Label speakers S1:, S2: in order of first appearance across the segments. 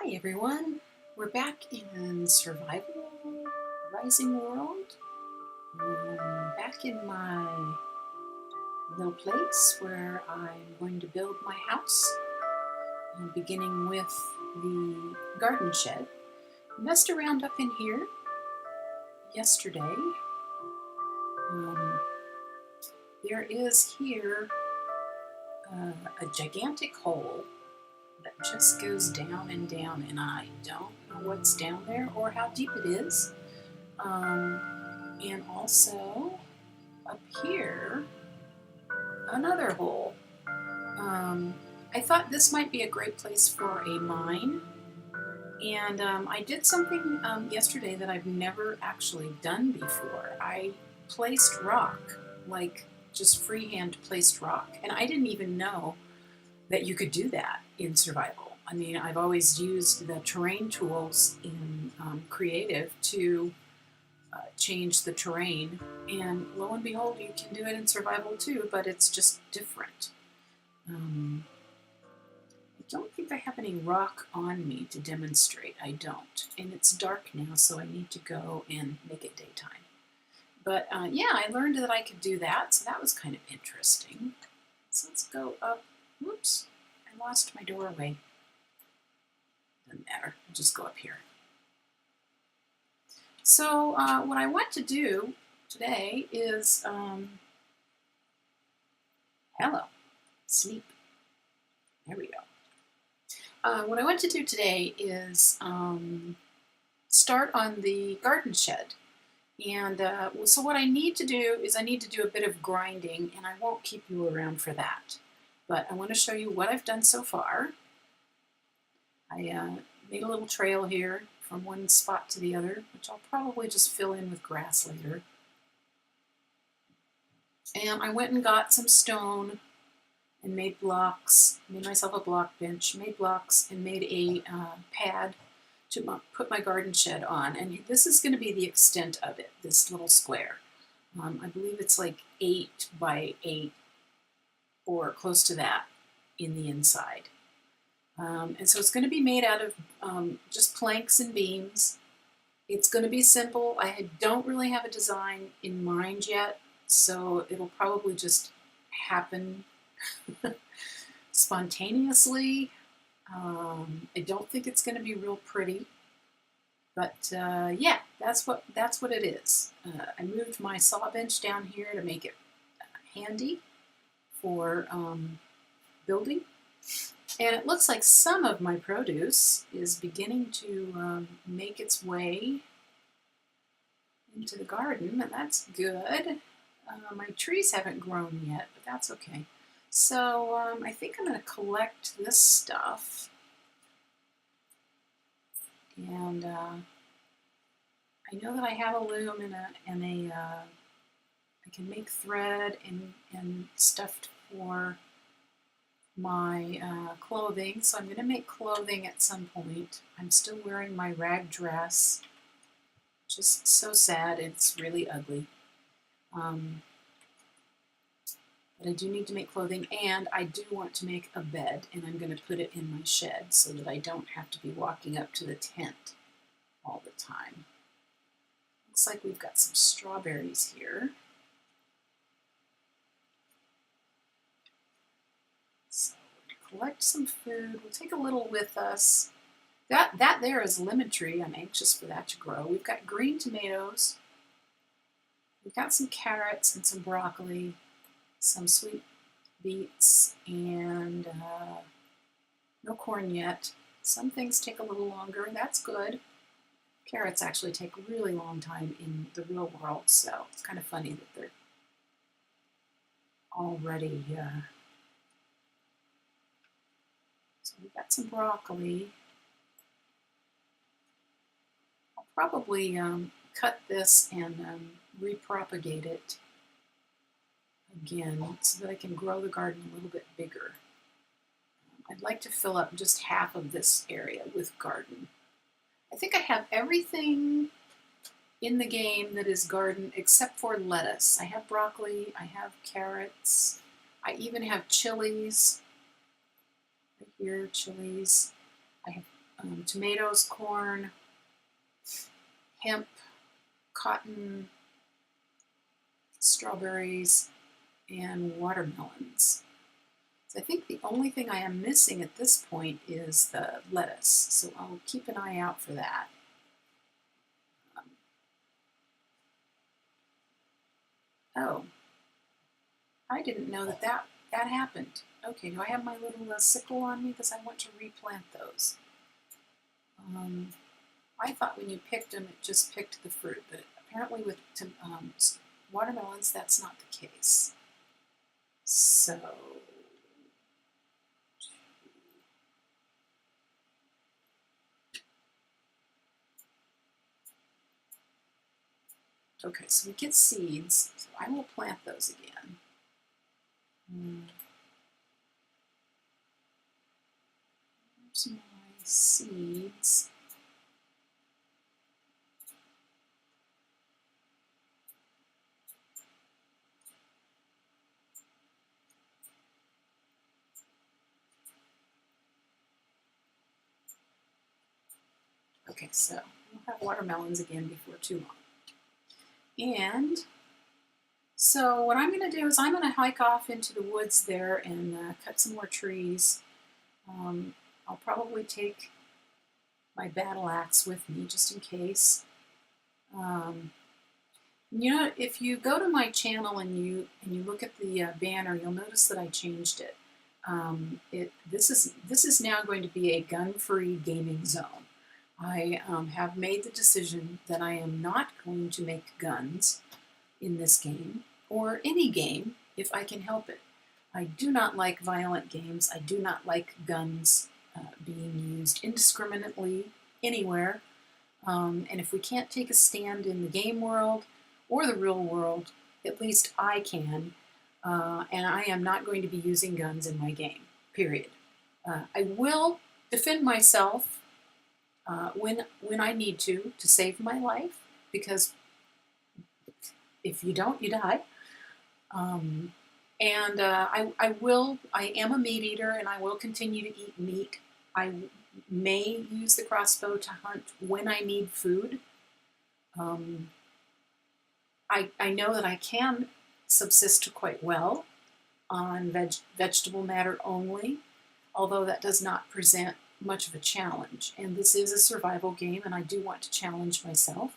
S1: Hi everyone, we're back in Survival Rising World. Back in my little place where I'm going to build my house, beginning with the garden shed. I messed around up in here yesterday. There is here a gigantic hole that just goes down and down, and I don't know what's down there or how deep it is. And also up here, another hole. I thought this might be a great place for a mine, and I did something yesterday that I've never actually done before. I placed rock, like just freehand placed rock, and I didn't even know that you could do that in survival. I mean, I've always used the terrain tools in Creative to change the terrain, and lo and behold, you can do it in survival too, but it's just different. I don't think I have any rock on me to demonstrate. I don't, and it's dark now, so I need to go and make it daytime. But yeah, I learned that I could do that, so that was kind of interesting. So let's go up. Whoops, I lost my doorway. Doesn't matter, I'll just go up here. So what I want to do today is, hello, sleep. There we go. What I want to do today is start on the garden shed. And so what I need to do is I need to do a bit of grinding, and I won't keep you around for that. But I want to show you what I've done so far. I made a little trail here from one spot to the other, which I'll probably just fill in with grass later. And I went and got some stone and made blocks, made myself a block bench, made blocks, and made a pad to put my garden shed on. And this is going to be the extent of it, this little square. I believe it's like 8 by 8 or close to that in the inside. And so it's going to be made out of just planks and beams. It's going to be simple. I don't really have a design in mind yet, so it'll probably just happen spontaneously. I don't think it's going to be real pretty, but yeah, that's what it is. I moved my saw bench down here to make it handy for building, and it looks like some of my produce is beginning to make its way into the garden, and that's good. My trees haven't grown yet, but that's okay. So I think I'm going to collect this stuff, and I know that I have a loom and I can make thread and stuff for my clothing, so I'm going to make clothing at some point. I'm still wearing my rag dress, just so sad, it's really ugly. But I do need to make clothing, and I do want to make a bed, and I'm going to put it in my shed so that I don't have to be walking up to the tent all the time. Looks like we've got some strawberries here. So we'll collect some food. We'll take a little with us. That there is a lemon tree. I'm anxious for that to grow. We've got green tomatoes. We've got some carrots and some broccoli, some sweet beets, and no corn yet. Some things take a little longer. That's good. Carrots actually take a really long time in the real world, so it's kind of funny that they're already. So we've got some broccoli. I'll probably cut this and repropagate it again so that I can grow the garden a little bit bigger. I'd like to fill up just half of this area with garden. I think I have everything in the game that is garden except for lettuce. I have broccoli, I have carrots, I even have chilies. Right here, chilies. I have tomatoes, corn, hemp, cotton, strawberries, and watermelons. So I think the only thing I am missing at this point is the lettuce, so I'll keep an eye out for that. Oh, I didn't know that happened. Okay, do I have my little sickle on me because I want to replant those? I thought when you picked them, it just picked the fruit, but apparently with watermelons, that's not the case. So, okay, so we get seeds, so I will plant those again. Here's my seeds. Okay, so we'll have watermelons again before too long. And so what I'm going to do is I'm going to hike off into the woods there and cut some more trees. I'll probably take my battle axe with me just in case. You know, if you go to my channel and you look at the banner, you'll notice that I changed it. This is now going to be a gun-free gaming zone. I have made the decision that I am not going to make guns in this game, or any game, if I can help it. I do not like violent games. I do not like guns being used indiscriminately anywhere. And if we can't take a stand in the game world or the real world, at least I can. And I am not going to be using guns in my game, period. I will defend myself when I need to save my life, because if you don't, you die. I am a meat eater, and I will continue to eat meat. I may use the crossbow to hunt when I need food. I know that I can subsist quite well on vegetable matter only, although that does not present much of a challenge. And this is a survival game, and I do want to challenge myself.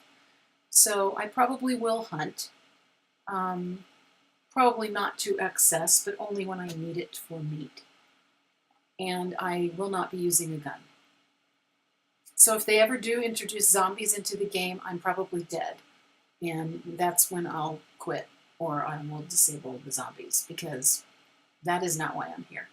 S1: So I probably will hunt. Probably not to excess, but only when I need it for meat. And I will not be using a gun. So if they ever do introduce zombies into the game, I'm probably dead. And that's when I'll quit, or I will disable the zombies, because that is not why I'm here.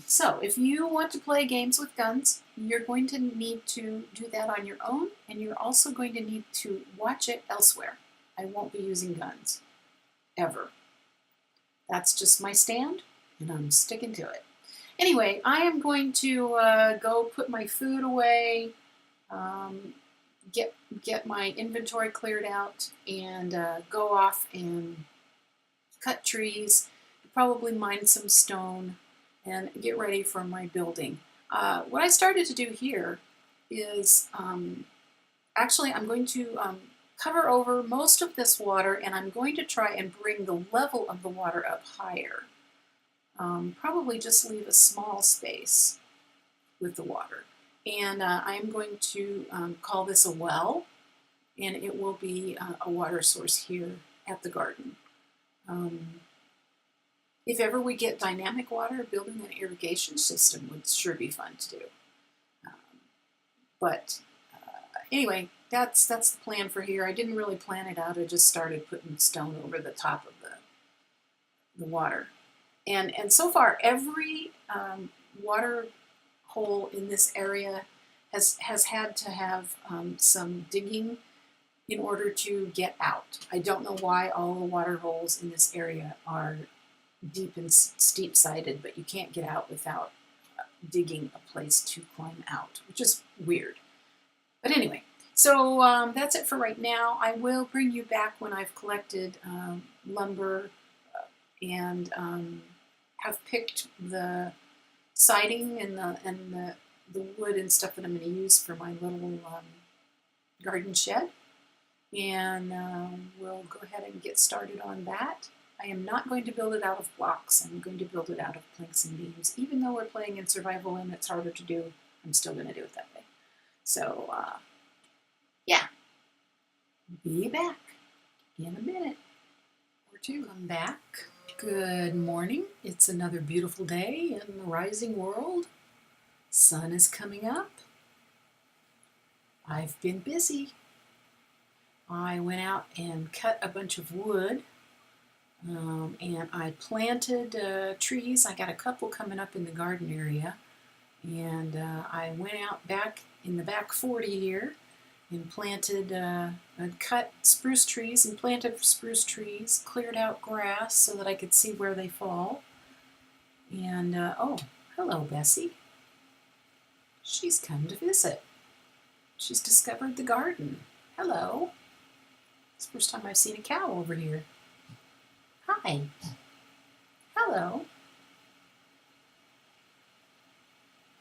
S1: So if you want to play games with guns, you're going to need to do that on your own, and you're also going to need to watch it elsewhere. I won't be using guns. Ever. That's just my stand, and I'm sticking to it. Anyway, I am going to go put my food away, get my inventory cleared out, and go off and cut trees, probably mine some stone, and get ready for my building. What I started to do here is actually I'm going to cover over most of this water, and I'm going to try and bring the level of the water up higher. Probably just leave a small space with the water. And I'm going to call this a well, and it will be a water source here at the garden. If ever we get dynamic water, building an irrigation system would sure be fun to do. Anyway, that's the plan for here. I didn't really plan it out. I just started putting stone over the top of the water. And so far, every water hole in this area has had to have some digging in order to get out. I don't know why all the water holes in this area are deep and steep-sided, but you can't get out without digging a place to climb out, which is weird. But anyway, so that's it for right now. I will bring you back when I've collected lumber and have picked the siding and the the wood and stuff that I'm going to use for my little garden shed. And we'll go ahead and get started on that. I am not going to build it out of blocks. I'm going to build it out of planks and beams. Even though we're playing in survival and it's harder to do, I'm still going to do it that way. So, yeah, be back in a minute or two. I'm back. Good morning. It's another beautiful day in the rising world. Sun is coming up. I've been busy. I went out and cut a bunch of wood, and I planted trees. I got a couple coming up in the garden area, and I went out back in the back 40 here and planted, cut spruce trees and planted spruce trees, cleared out grass so that I could see where they fall. And, oh, hello, Bessie. She's come to visit. She's discovered the garden. Hello. It's the first time I've seen a cow over here. Hi. Hello.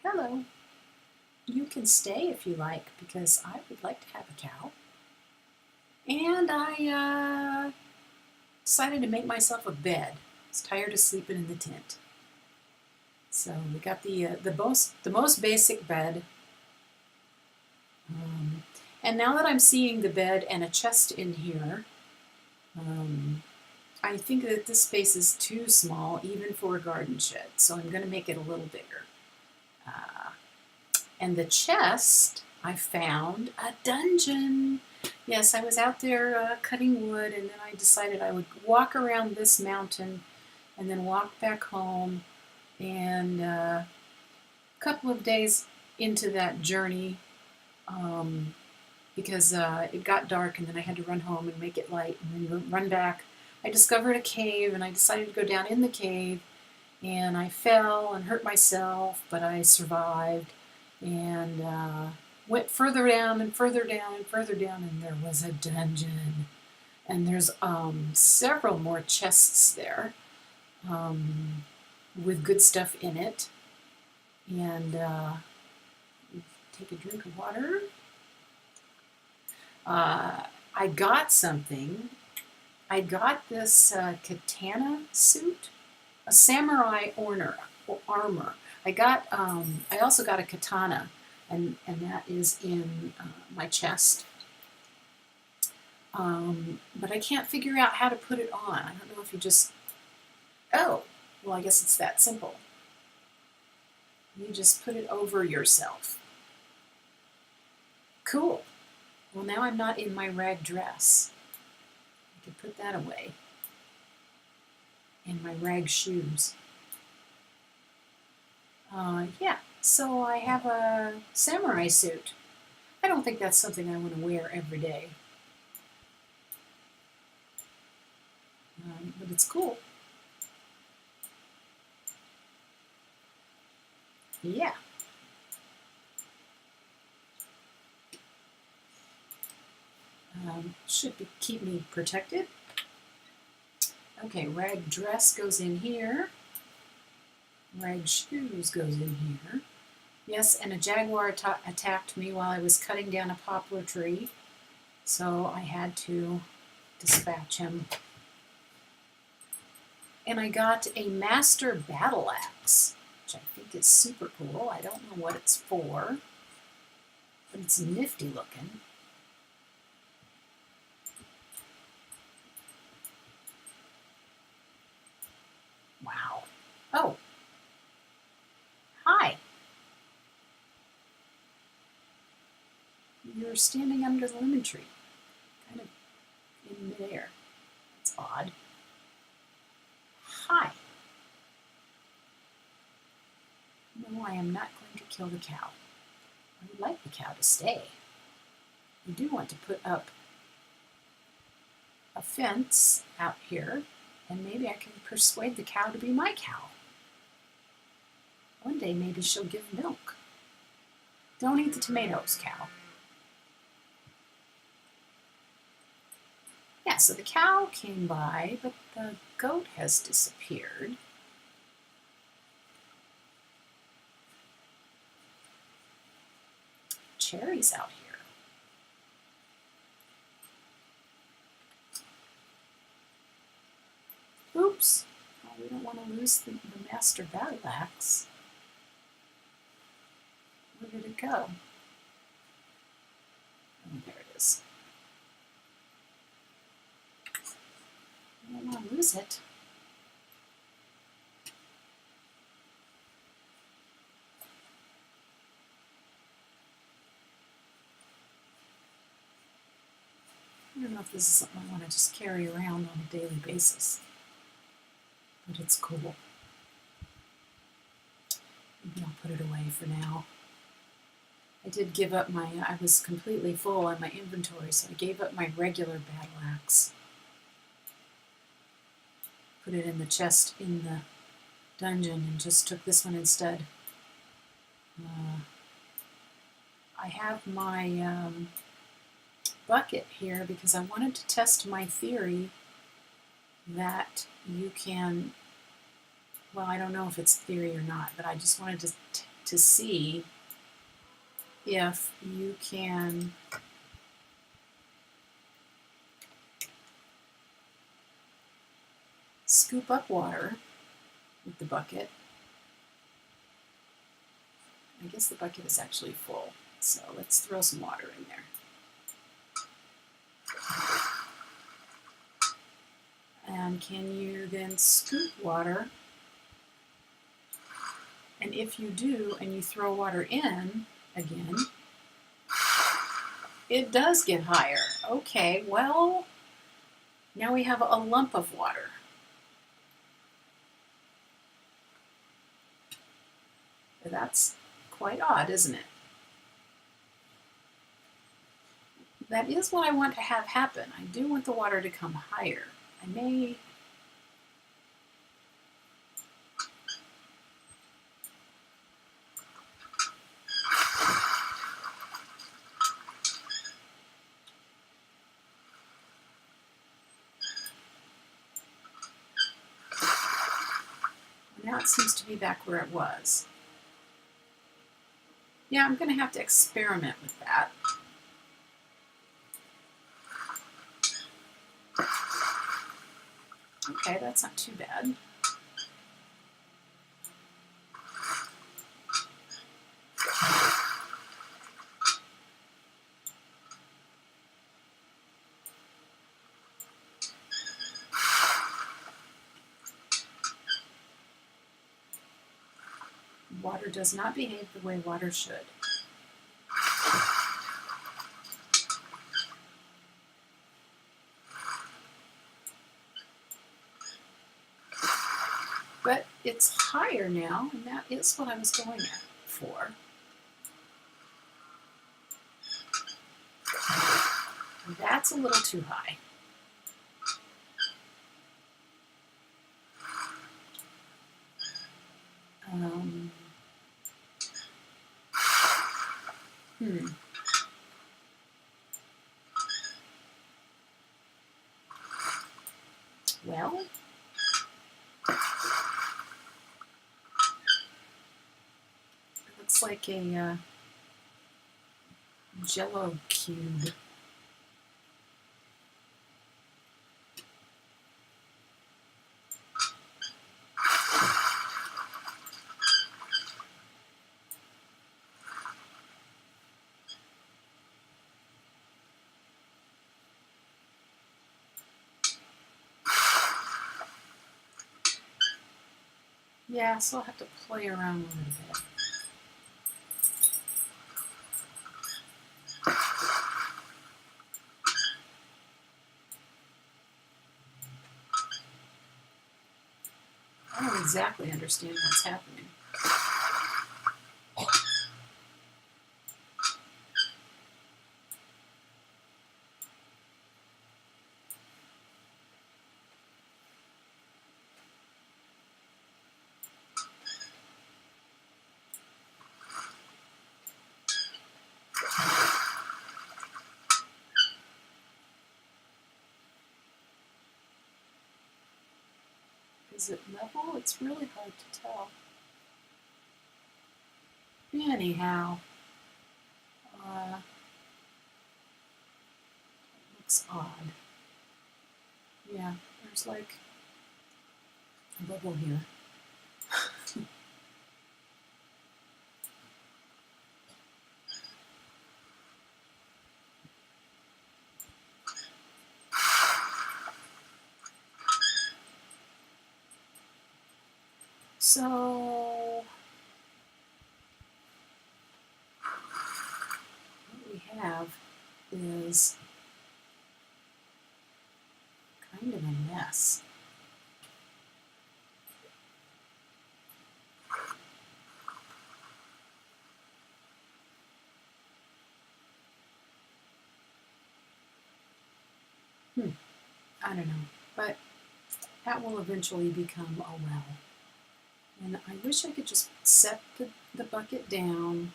S1: Hello. You can stay if you like, because I would like to have a cow. And I decided to make myself a bed. I was tired of sleeping in the tent. So we got the most basic bed. And now that I'm seeing the bed and a chest in here, I think that this space is too small even for a garden shed. So I'm going to make it a little bigger. And the chest, I found a dungeon. Yes, I was out there cutting wood, and then I decided I would walk around this mountain and then walk back home. And a couple of days into that journey, because it got dark, and then I had to run home and make it light and then run back, I discovered a cave, and I decided to go down in the cave, and I fell and hurt myself, but I survived. And went further down and further down and further down, and there was a dungeon. And there's several more chests there with good stuff in it. And take a drink of water. I got something. I got this katana suit, a samurai armor. I also got a katana, and that is in my chest. But I can't figure out how to put it on. I don't know if you just... Oh, well, I guess it's that simple. You just put it over yourself. Cool. Well, now I'm not in my rag dress. I can put that away. And my rag shoes. Yeah, so I have a samurai suit. I don't think that's something I want to wear every day. But it's cool. Yeah. Should keep me protected. Okay, rag dress goes in here. Rag shoes goes in here. Yes, and a jaguar attacked me while I was cutting down a poplar tree, so I had to dispatch him. And I got a master battle axe, which I think is super cool. I don't know what it's for, but it's nifty looking. Wow. Oh. Hi. You're standing under the lemon tree, kind of in midair. That's odd. Hi. No, I am not going to kill the cow. I would like the cow to stay. I do want to put up a fence out here, and maybe I can persuade the cow to be my cow. One day maybe she'll give milk. Don't eat the tomatoes, cow. Yeah, so the cow came by, but the goat has disappeared. cherries out here. Oops. Oh, we don't want to lose the master battle axe. Where did it go? Oh, there it is. I don't want to lose it. I don't know if this is something I want to just carry around on a daily basis, but it's cool. Maybe I'll put it away for now. I did give up I was completely full on my inventory, so I gave up my regular battle axe. Put it in the chest in the dungeon and just took this one instead. I have my bucket here because I wanted to test my theory that you can, well, I don't know if it's theory or not, but I just wanted to see if you can scoop up water with the bucket. I guess the bucket is actually full, so let's throw some water in there. And can you then scoop water? And if you do, and you throw water in again, it does get higher. Okay, well, now we have a lump of water. That's quite odd, isn't it? That is what I want to have happen. I do want the water to come higher. I may... Now it seems to be back where it was. Yeah, I'm going to have to experiment with that. Okay, that's not too bad. Water does not behave the way water should. But it's higher now, and that is what I was going for. And that's a little too high. Well, it looks like a Jello cube. Yeah, so I'll have to play around a little bit. I don't exactly understand what's happening. Is it level? It's really hard to tell. Anyhow, That's odd. Yeah, there's like a bubble here. So what we have is kind of a mess. I don't know, but that will eventually become a well. And I wish I could just set the bucket down.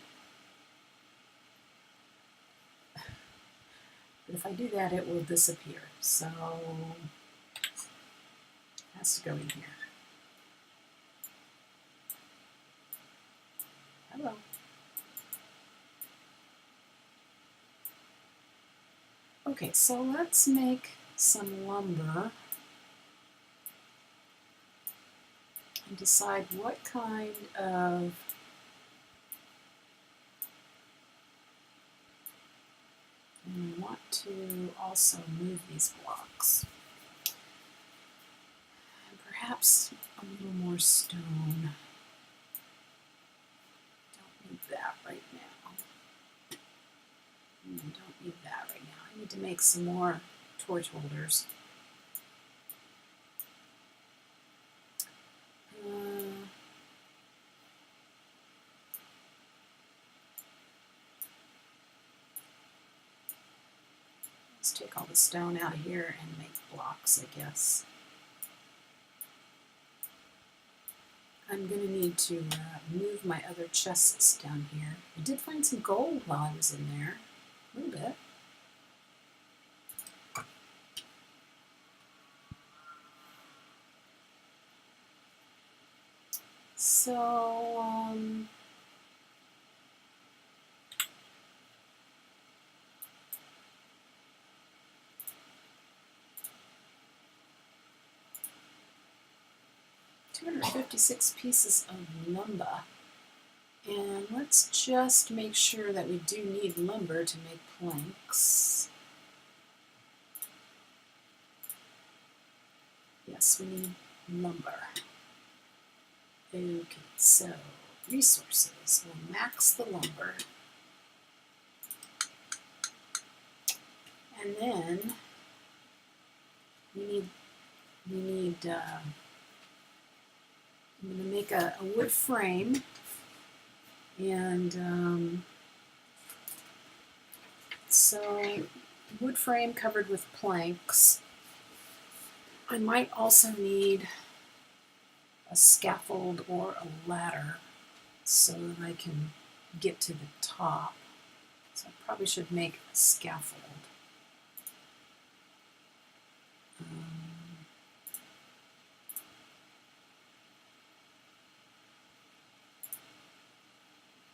S1: But if I do that, it will disappear. So it has to go in here. Hello. Okay, so let's make some lumber and decide what kind of and I want to also move these blocks. And perhaps a little more stone. Don't need that right now. Don't need that right now. I need to make some more torch holders. Let's take all the stone out of here and make blocks, I guess. I'm going to need to move my other chests down here. I did find some gold while I was in there, a little bit. So, 256 pieces of lumber. And let's just make sure that we do need lumber to make planks. Yes, we need lumber. Okay, so resources. We'll max the lumber. And then we need I'm going to make a wood frame, and so wood frame covered with planks. I might also need a scaffold or a ladder so that I can get to the top. So I probably should make a scaffold.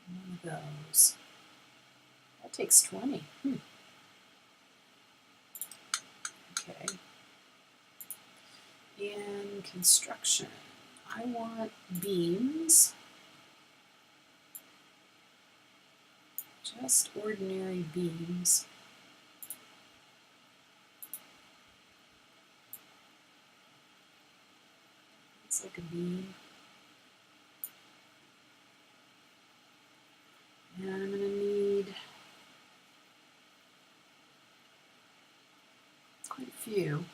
S1: One of those. That takes 20. Okay. In construction, I want beams. Just ordinary beams. It's like a beam. And I'm going to need quite a few.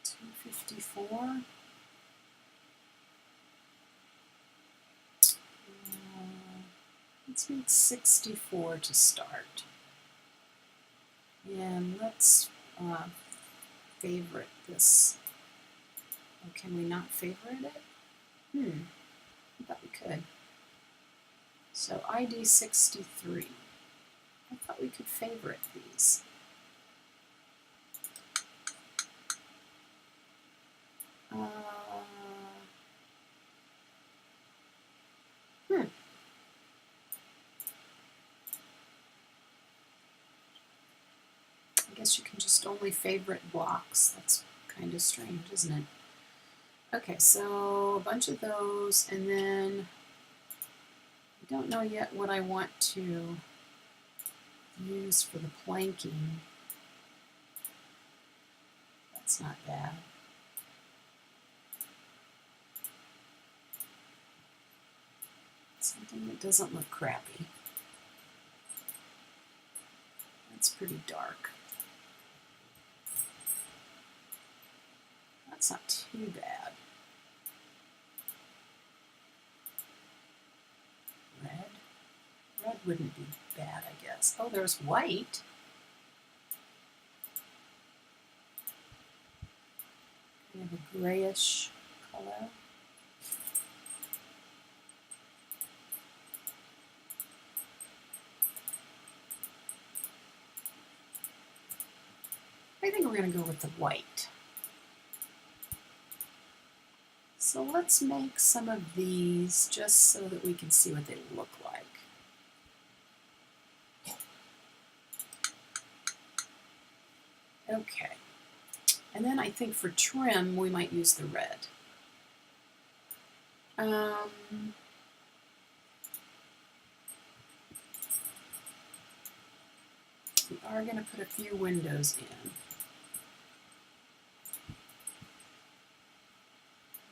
S1: 254. Let's make 64 to start. And let's favorite this. Oh, can we not favorite it? I thought we could. So ID 63. I thought we could favorite these. guess you can just only favorite blocks. That's kind of strange, isn't it? Okay, so a bunch of those, and then I don't know yet what I want to use for the planking. That's not bad. Something that doesn't look crappy. That's pretty dark. That's not too bad. Red? Red wouldn't be bad, I guess. Oh, there's white. Kind of a grayish color. I think we're going to go with the white. So let's make some of these just so that we can see what they look like. Okay. And then I think for trim, we might use the red. We are going to put a few windows in.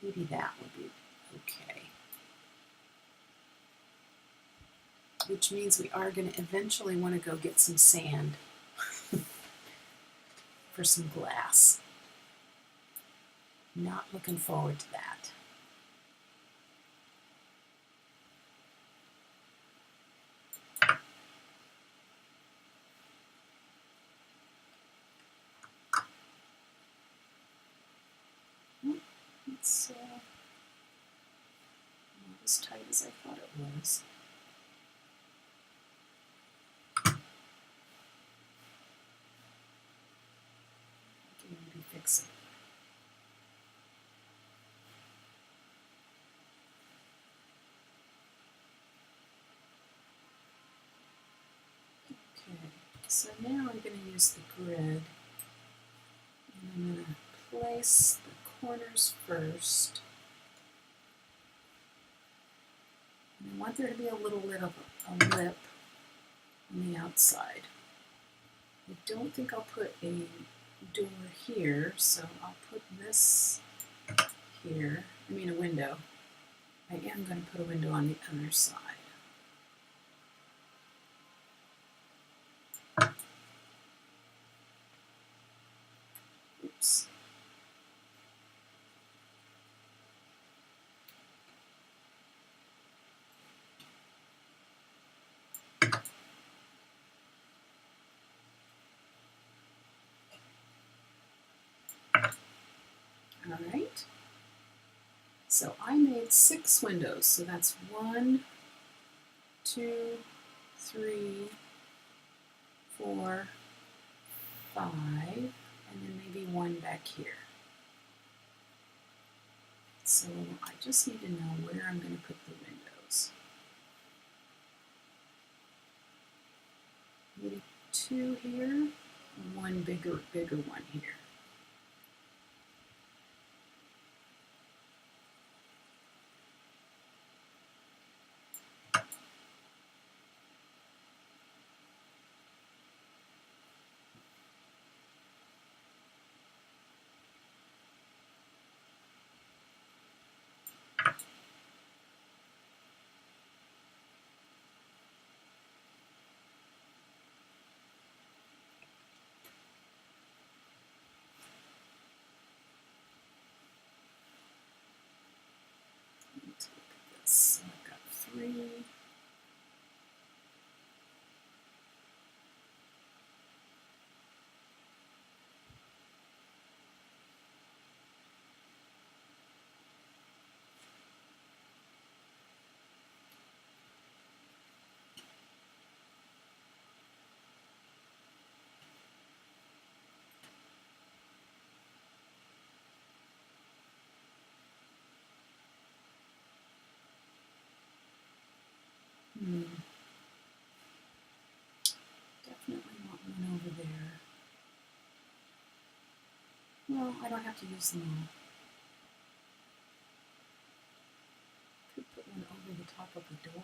S1: Maybe that would be okay. Which means we are going to eventually want to go get some sand for some glass. Not looking forward to that. It's not as tight as I thought it was. Maybe fix it. Okay, so now I'm going to use the grid, and I'm going to place the corners first. And I want there to be a little bit of a lip on the outside. I don't think I'll put a door here, so I'll put this here. I mean a window. I am going to put a window on the other side. Oops. All right. So I made 6 windows. So that's 1, 2, 3, 4, 5, and then maybe 1 back here. So I just need to know where I'm going to put the windows. Maybe 2 here, and 1 bigger one here. Let's look at this. So I've got 3. Definitely want one over there. Well, I don't have to use them all. Could put one over the top of the door.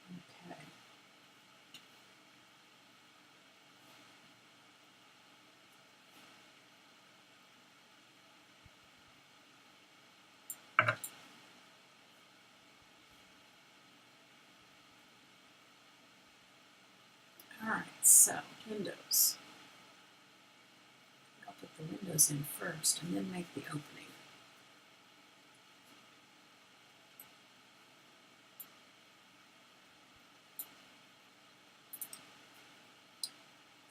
S1: Okay. All right, so windows. I'll put the windows in first and then make the opening.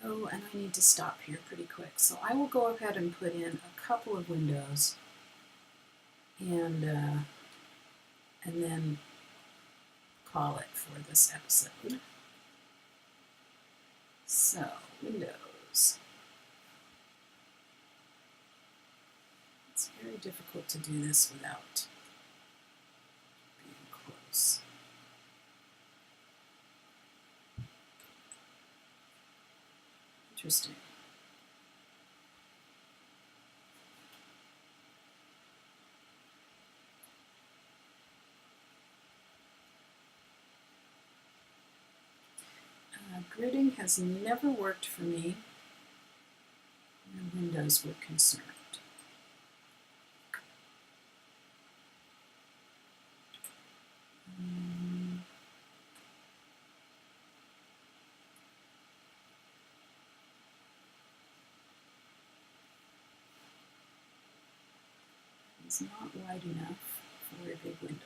S1: Oh, and I need to stop here pretty quick. So I will go ahead and put in a couple of windows and then call it for this episode. So, Windows. It's very difficult to do this without being close. Interesting. Gridding has never worked for me where windows were concerned. It's not wide enough for a big window.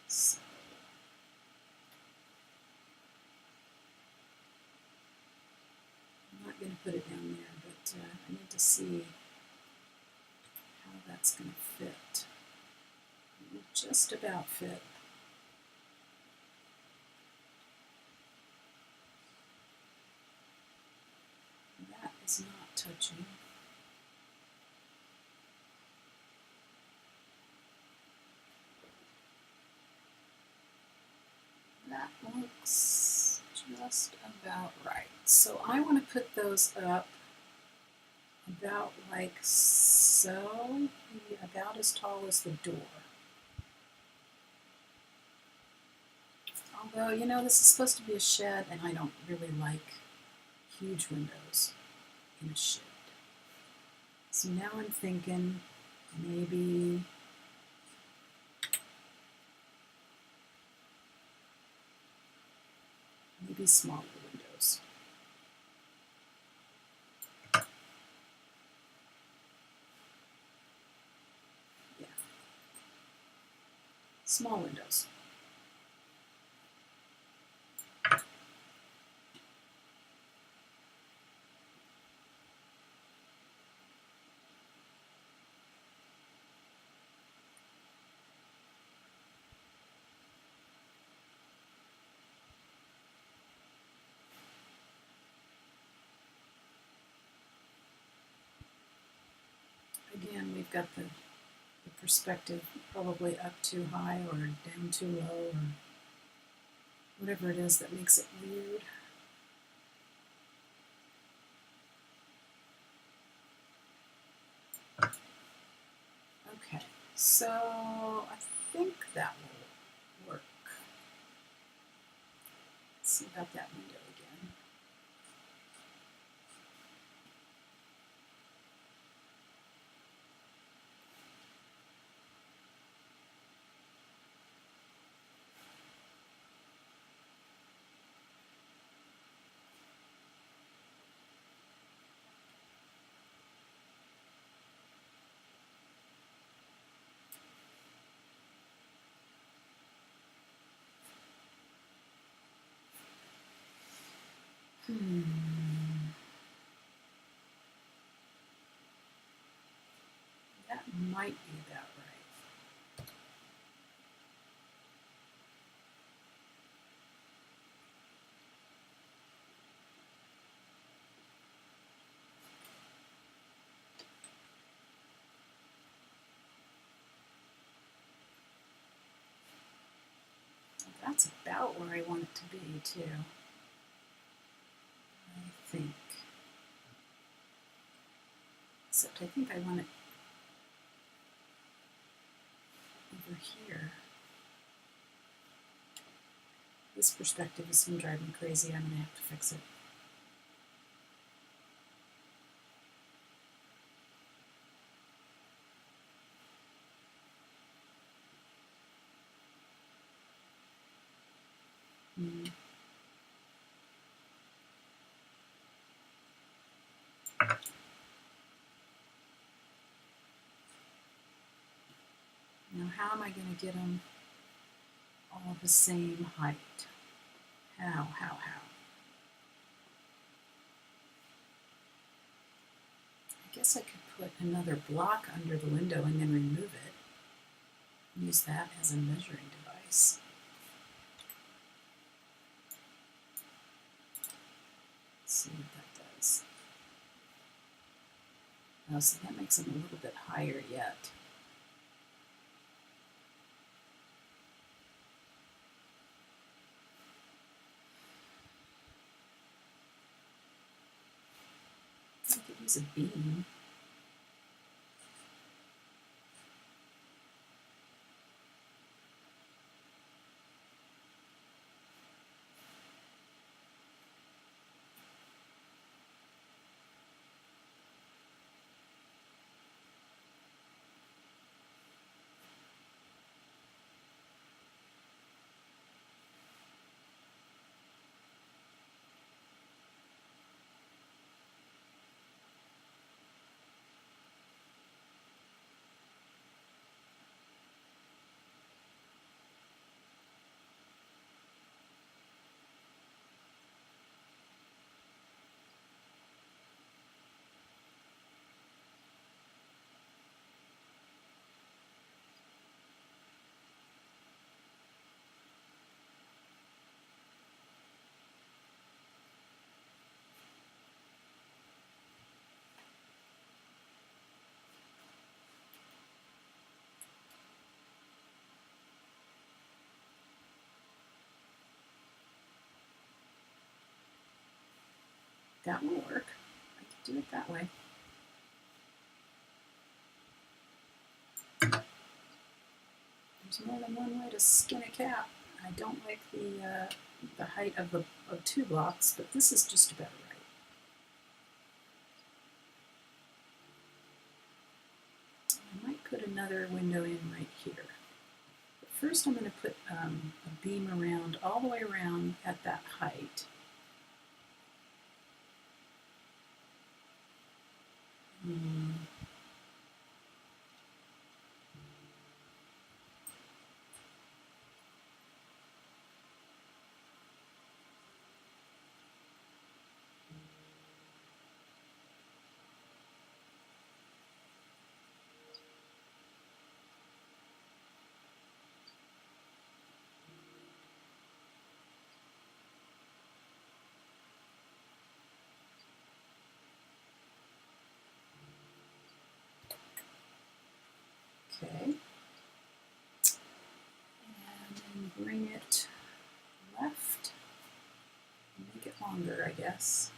S1: So I'm not going to put it down there, but I need to see how that's going to fit. It will just about fit. That is not touching. That looks just about right. So I want to put those up about like so, maybe about as tall as the door. Although, you know, this is supposed to be a shed, and I don't really like huge windows in a shed. So now I'm thinking maybe smaller windows. Yeah. Small windows. Again, we've got the perspective probably up too high or down too low or whatever it is that makes it weird. Okay. So I think that will work. Let's see about that window again. That might be about right. That's about where I want it to be, too. I think. Except I think I want it over here. This perspective is going to drive me crazy. I'm going to have to fix it. Now, how am I going to get them all the same height? How? I guess I could put another block under the window and then remove it. Use that as a measuring device. Let's see what that does. Oh, so that makes them a little bit higher yet. I could use a beam. That will work. I could do it that way. There's more than one way to skin a cat. I don't like the height of 2 blocks, but this is just about right. I might put another window in right here. But first I'm going to put a beam around, all the way around at that height. Okay. And then bring it left. Make it longer, I guess.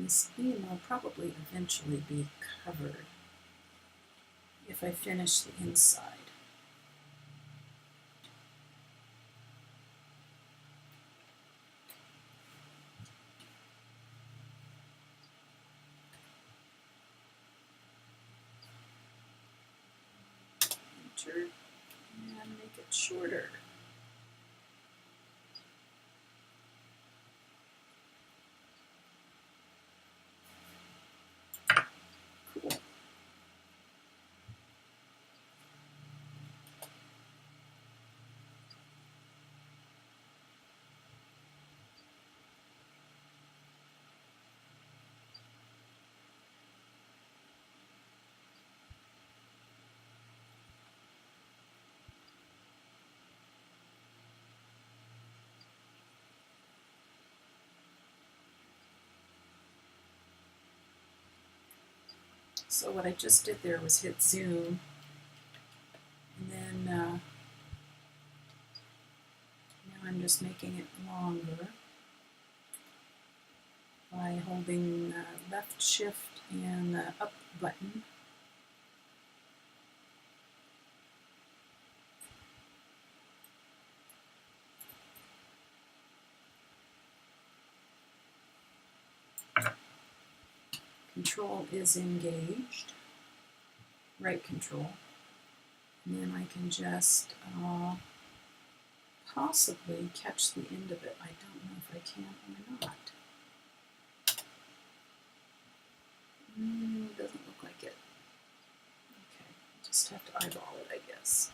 S1: this beam will probably eventually be covered if I finish the inside. Enter and make it shorter. Cool. So what I just did there was hit zoom, and then now I'm just making it longer by holding left shift and the up button. Control is engaged, right control, and then I can just possibly catch the end of it. I don't know if I can or not. Doesn't look like it. Okay, just have to eyeball it, I guess.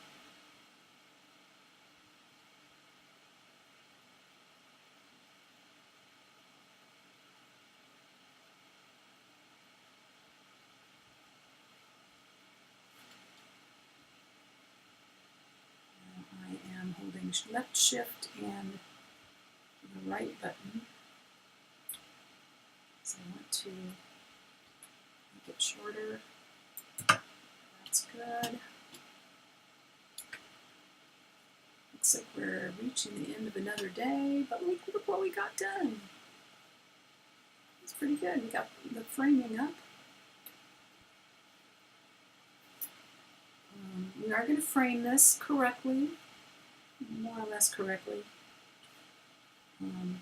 S1: Holding left shift and the right button. So I want to make it shorter. That's good. Looks like we're reaching the end of another day, but look what we got done. It's pretty good. We got the framing up. We are going to frame this correctly. More or less correctly. And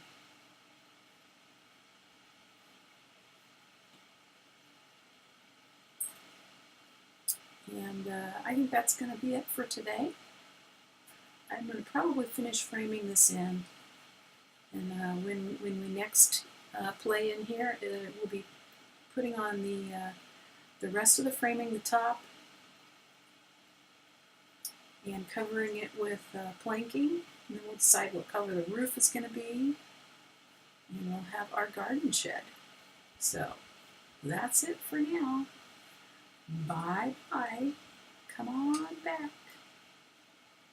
S1: I think that's going to be it for today. I'm going to probably finish framing this in, and when we next play in here, we'll be putting on the rest of the framing, the top, and covering it with planking, and then we'll decide what color the roof is going to be, and we'll have our garden shed. So that's it for now. Bye-bye. Come on back.